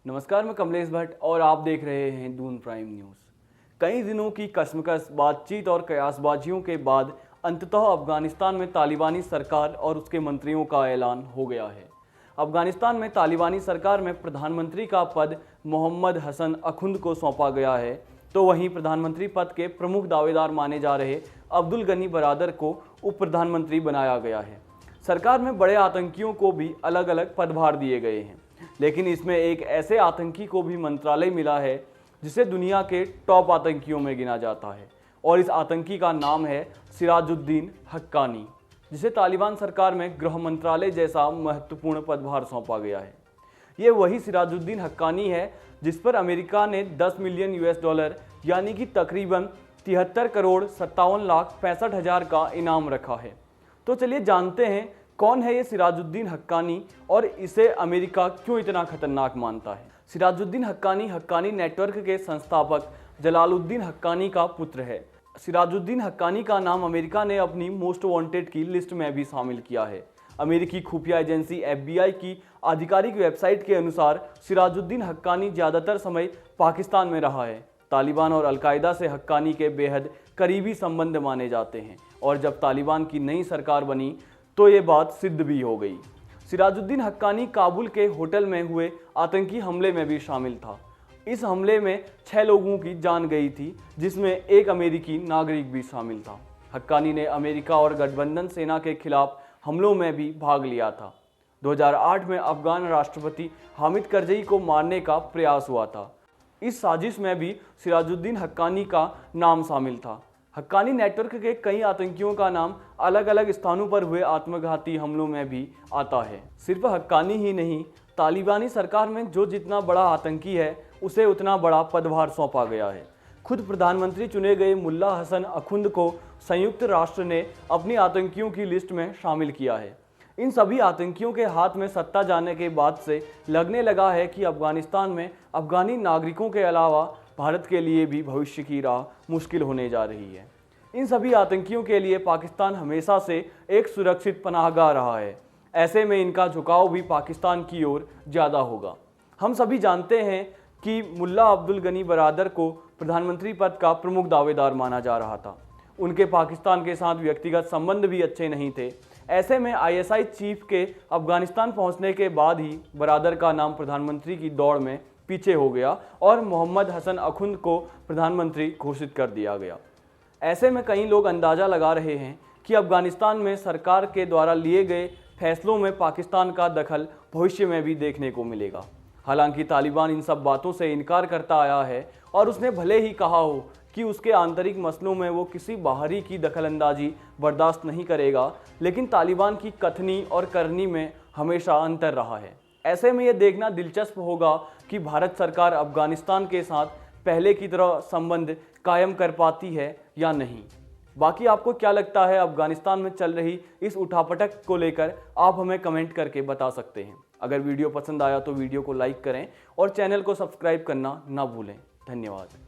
नमस्कार, मैं कमलेश भट्ट और आप देख रहे हैं दून प्राइम न्यूज़। कई दिनों की कशमकश, बातचीत और कयासबाजियों के बाद अंततः अफगानिस्तान में तालिबानी सरकार और उसके मंत्रियों का ऐलान हो गया है। अफगानिस्तान में तालिबानी सरकार में प्रधानमंत्री का पद मोहम्मद हसन अखुंद को सौंपा गया है, तो वहीं प्रधानमंत्री पद के प्रमुख दावेदार माने जा रहे अब्दुल गनी बरादर को उप प्रधानमंत्री बनाया गया है। सरकार में बड़े आतंकियों को भी अलग अलग पदभार दिए गए हैं, लेकिन इसमें एक ऐसे आतंकी को भी मंत्रालय मिला है जिसे दुनिया के टॉप आतंकियों में गिना जाता है, और इस आतंकी का नाम है सिराजुद्दीन हक्कानी, जिसे तालिबान सरकार में गृह मंत्रालय जैसा महत्वपूर्ण पदभार सौंपा गया है। ये वही सिराजुद्दीन हक्कानी है जिस पर अमेरिका ने 10 मिलियन US डॉलर यानी कि तकरीबन 73 करोड़ 57 लाख 65 हजार का इनाम रखा है। तो चलिए जानते हैं कौन है ये सिराजुद्दीन हक्कानी और इसे अमेरिका क्यों इतना खतरनाक मानता है। सिराजुद्दीन हक्कानी हक्कानी नेटवर्क के संस्थापक जलालुद्दीन हक्कानी का पुत्र है। सिराजुद्दीन हक्कानी का नाम अमेरिका ने अपनी मोस्ट वांटेड की लिस्ट में भी शामिल किया है। अमेरिकी खुफिया एजेंसी FBI की आधिकारिक वेबसाइट के अनुसार सिराजुद्दीन हक्कानी ज़्यादातर समय पाकिस्तान में रहा है। तालिबान और अलकायदा से हक्कानी के बेहद करीबी संबंध माने जाते हैं, और जब तालिबान की नई सरकार बनी तो ये बात सिद्ध भी हो गई। सिराजुद्दीन हक्कानी काबुल के होटल में हुए आतंकी हमले में भी शामिल था। इस हमले में 6 लोगों की जान गई थी, जिसमें एक अमेरिकी नागरिक भी शामिल था। हक्कानी ने अमेरिका और गठबंधन सेना के खिलाफ हमलों में भी भाग लिया था। 2008 में अफगान राष्ट्रपति हामिद करजई को मारने का प्रयास हुआ था। इस साजिश में भी सिराजुद्दीन हक्कानी का नाम शामिल था। हक्कानी नेटवर्क के कई आतंकियों का नाम अलग अलग स्थानों पर हुए आत्मघाती हमलों में भी आता है। सिर्फ हक्कानी ही नहीं, तालिबानी सरकार में जो जितना बड़ा आतंकी है उसे उतना बड़ा पदभार सौंपा गया है। खुद प्रधानमंत्री चुने गए मुल्ला हसन अखुंद को संयुक्त राष्ट्र ने अपनी आतंकियों की लिस्ट में शामिल किया है। इन सभी आतंकियों के हाथ में सत्ता जाने के बाद से लगने लगा है कि अफगानिस्तान में अफगानी नागरिकों के अलावा भारत के लिए भी भविष्य की राह मुश्किल होने जा रही है। इन सभी आतंकियों के लिए पाकिस्तान हमेशा से एक सुरक्षित पनाहगाह रहा है। ऐसे में इनका झुकाव भी पाकिस्तान की ओर ज़्यादा होगा। हम सभी जानते हैं कि मुल्ला अब्दुल गनी बरादर को प्रधानमंत्री पद का प्रमुख दावेदार माना जा रहा था। उनके पाकिस्तान के साथ व्यक्तिगत संबंध भी अच्छे नहीं थे। ऐसे में ISI चीफ के अफगानिस्तान पहुंचने के बाद ही बरादर का नाम प्रधानमंत्री की दौड़ में पीछे हो गया और मोहम्मद हसन अखुंद को प्रधानमंत्री घोषित कर दिया गया। ऐसे में कई लोग अंदाज़ा लगा रहे हैं कि अफगानिस्तान में सरकार के द्वारा लिए गए फैसलों में पाकिस्तान का दखल भविष्य में भी देखने को मिलेगा। हालांकि तालिबान इन सब बातों से इनकार करता आया है, और उसने भले ही कहा हो कि उसके आंतरिक मसलों में वो किसी बाहरी की दखलंदाजी बर्दाश्त नहीं करेगा, लेकिन तालिबान की कथनी और करनी में हमेशा अंतर रहा है। ऐसे में ये देखना दिलचस्प होगा कि भारत सरकार अफगानिस्तान के साथ पहले की तरह संबंध कायम कर पाती है या नहीं। बाकी आपको क्या लगता है अफगानिस्तान में चल रही इस उठापटक को लेकर, आप हमें कमेंट करके बता सकते हैं। अगर वीडियो पसंद आया तो वीडियो को लाइक करें और चैनल को सब्सक्राइब करना ना भूलें। धन्यवाद।